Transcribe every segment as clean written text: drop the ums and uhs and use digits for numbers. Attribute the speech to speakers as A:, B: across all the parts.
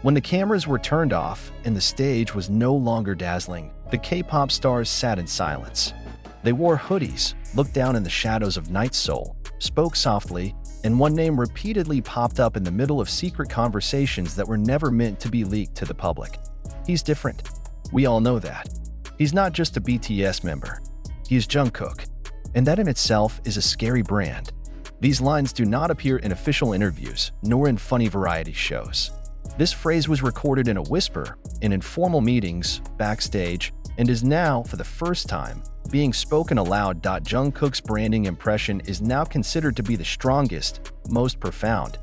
A: When the cameras were turned off and the stage was no longer dazzling, the K-pop stars sat in silence. They wore hoodies, looked down in the shadows of Night Soul, spoke softly, and one name repeatedly popped up in the middle of secret conversations that were never meant to be leaked to the public. He's different. We all know that. He's not just a BTS member. He's Jungkook. And that in itself is a scary brand. These lines do not appear in official interviews, nor in funny variety shows. This phrase was recorded in a whisper, in informal meetings, backstage, and is now, for the first time, being spoken aloud. Jungkook's branding impression is now considered to be the strongest, most profound,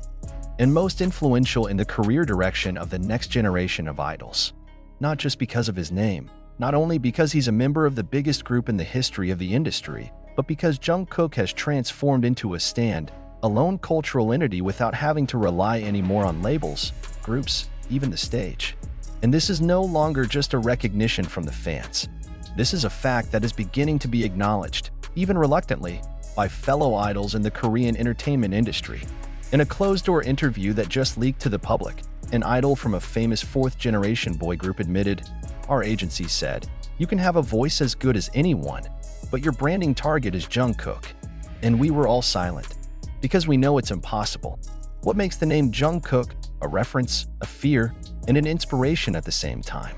A: and most influential in the career direction of the next generation of idols. Not just because of his name, not only because he's a member of the biggest group in the history of the industry, but because Jungkook has transformed into a stand-alone cultural entity without having to rely anymore on labels, groups, even the stage. And this is no longer just a recognition from the fans. This is a fact that is beginning to be acknowledged, even reluctantly, by fellow idols in the Korean entertainment industry. In a closed-door interview that just leaked to the public, an idol from a famous fourth-generation boy group admitted, "Our agency said, you can have a voice as good as anyone, but your branding target is Jungkook." And we were all silent, because we know it's impossible. What makes the name Jungkook a reference, a fear, and an inspiration at the same time?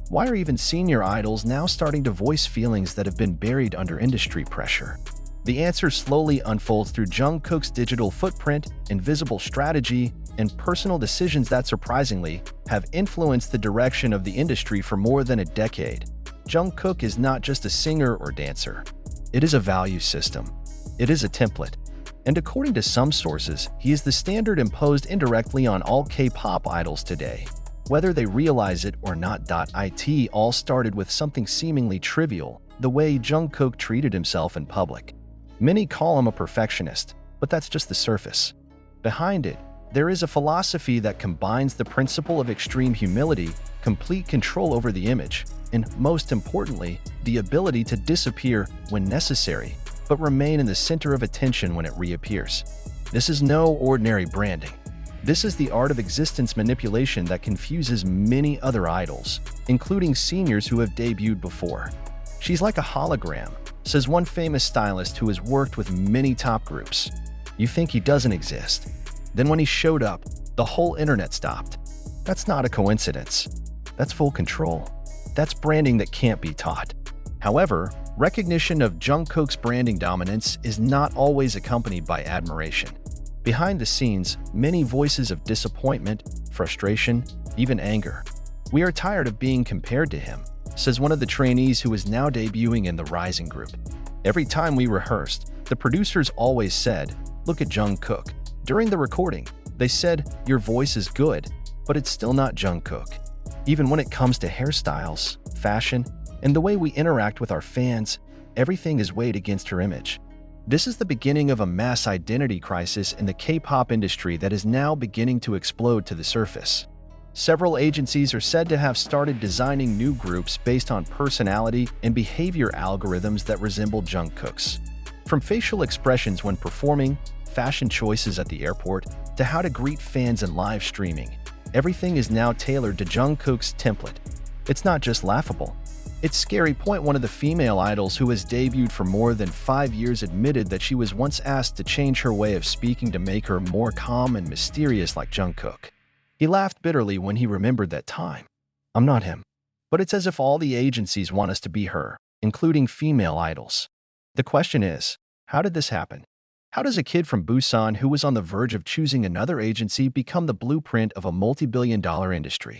A: Why are even senior idols now starting to voice feelings that have been buried under industry pressure? The answer slowly unfolds through Jungkook's digital footprint, invisible strategy, and personal decisions that surprisingly have influenced the direction of the industry for more than a decade. Jungkook is not just a singer or dancer. It is a value system. It is a template. And according to some sources, he is the standard imposed indirectly on all K-pop idols today. Whether they realize it or not. It all started with something seemingly trivial, the way Jungkook treated himself in public. Many call him a perfectionist, but that's just the surface. Behind it, there is a philosophy that combines the principle of extreme humility, complete control over the image, and, most importantly, the ability to disappear when necessary, but remain in the center of attention when it reappears. This is no ordinary branding. This is the art of existence manipulation that confuses many other idols, including seniors who have debuted before. "She's like a hologram," says one famous stylist who has worked with many top groups. You think he doesn't exist. Then when he showed up, the whole internet stopped. That's not a coincidence. That's full control. That's branding that can't be taught. However, recognition of Jungkook's branding dominance is not always accompanied by admiration. Behind the scenes, many voices of disappointment, frustration, even anger. "We are tired of being compared to him," says one of the trainees who is now debuting in the Rising group. "Every time we rehearsed, the producers always said, 'Look at Jungkook.' During the recording, they said, 'Your voice is good, but it's still not Jungkook.' Even when it comes to hairstyles, fashion, and the way we interact with our fans, everything is weighed against her image." This is the beginning of a mass identity crisis in the K-pop industry that is now beginning to explode to the surface. Several agencies are said to have started designing new groups based on personality and behavior algorithms that resemble Jungkook's. From facial expressions when performing, fashion choices at the airport, to how to greet fans in live streaming, everything is now tailored to Jungkook's template. It's not just laughable. It's scary. One of the female idols who has debuted for more than 5 years admitted that she was once asked to change her way of speaking to make her more calm and mysterious like Jungkook. He laughed bitterly when he remembered that time. "I'm not him." But it's as if all the agencies want us to be her, including female idols. The question is, how did this happen? How does a kid from Busan who was on the verge of choosing another agency become the blueprint of a multi-billion-dollar industry?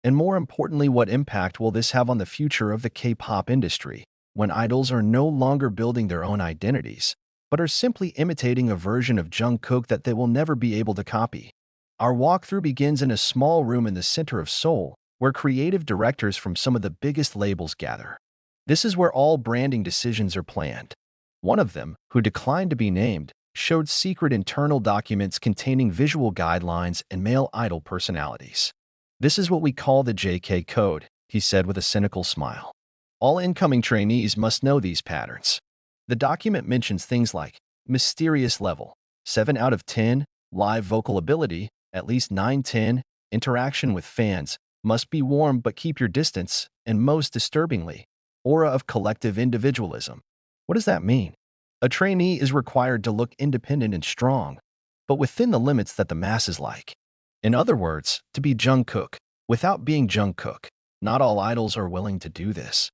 A: And more importantly, what impact will this have on the future of the K-pop industry, when idols are no longer building their own identities, but are simply imitating a version of Jungkook that they will never be able to copy? Our walkthrough begins in a small room in the center of Seoul, where creative directors from some of the biggest labels gather. This is where all branding decisions are planned. One of them, who declined to be named, showed secret internal documents containing visual guidelines and male idol personalities. "This is what we call the JK code," he said with a cynical smile. "All incoming trainees must know these patterns." The document mentions things like mysterious level, 7 out of 10, live vocal ability, at least 9-10, interaction with fans must be warm but keep your distance, and most disturbingly, aura of collective individualism. What does that mean? A trainee is required to look independent and strong, but within the limits that the masses like. In other words, to be Jungkook, without being Jungkook. Not all idols are willing to do this.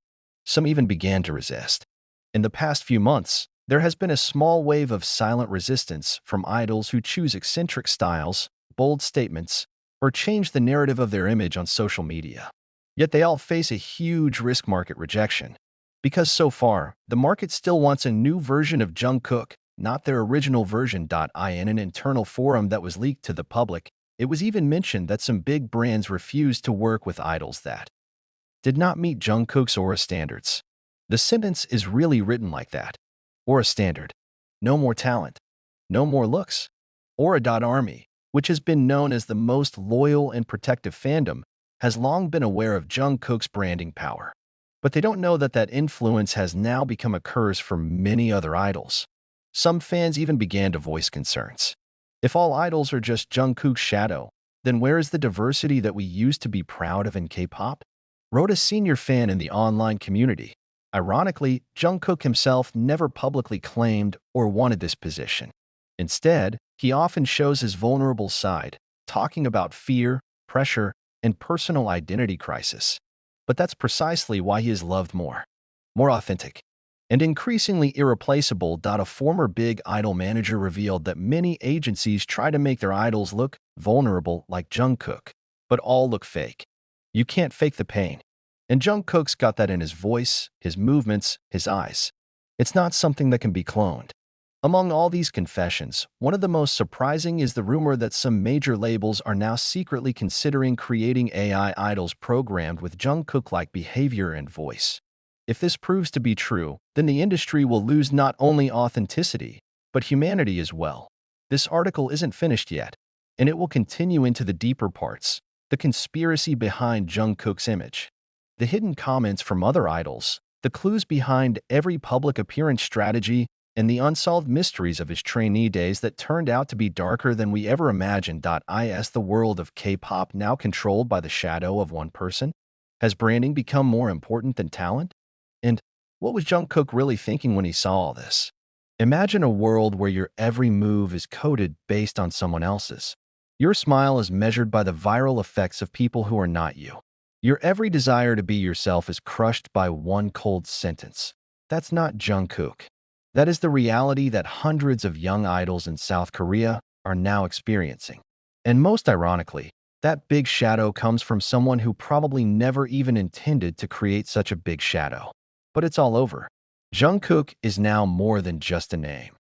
A: Some even began to resist. In the past few months, there has been a small wave of silent resistance from idols who choose eccentric styles, bold statements, or change the narrative of their image on social media. Yet they all face a huge risk market rejection. Because so far, the market still wants a new version of Jungkook, not their original version. In an internal forum that was leaked to the public, it was even mentioned that some big brands refused to work with idols that did not meet Jungkook's aura standards. The sentence is really written like that. Aura standard. No more talent. No more looks. Aura.Army, which has been known as the most loyal and protective fandom, has long been aware of Jungkook's branding power. But they don't know that that influence has now become a curse for many other idols. Some fans even began to voice concerns. If all idols are just Jungkook's shadow, then where is the diversity that we used to be proud of in K-pop? Wrote a senior fan in the online community. Ironically, Jungkook himself never publicly claimed or wanted this position. Instead, he often shows his vulnerable side, talking about fear, pressure, and personal identity crisis. But that's precisely why he is loved more authentic, and increasingly irreplaceable. A former big idol manager revealed that many agencies try to make their idols look vulnerable like Jungkook, but all look fake. You can't fake the pain. And Jungkook's got that in his voice, his movements, his eyes. It's not something that can be cloned. Among all these confessions, one of the most surprising is the rumor that some major labels are now secretly considering creating AI idols programmed with Jungkook-like behavior and voice. If this proves to be true, then the industry will lose not only authenticity, but humanity as well. This article isn't finished yet, and it will continue into the deeper parts, the conspiracy behind Jungkook's image, the hidden comments from other idols, the clues behind every public appearance strategy, and the unsolved mysteries of his trainee days that turned out to be darker than we ever imagined. Is the world of K-pop now controlled by the shadow of one person? Has branding become more important than talent? And what was Jungkook really thinking when he saw all this? Imagine a world where your every move is coded based on someone else's. Your smile is measured by the viral effects of people who are not you. Your every desire to be yourself is crushed by one cold sentence. That's not Jungkook. That is the reality that hundreds of young idols in South Korea are now experiencing. And most ironically, that big shadow comes from someone who probably never even intended to create such a big shadow. But it's all over. Jungkook is now more than just a name.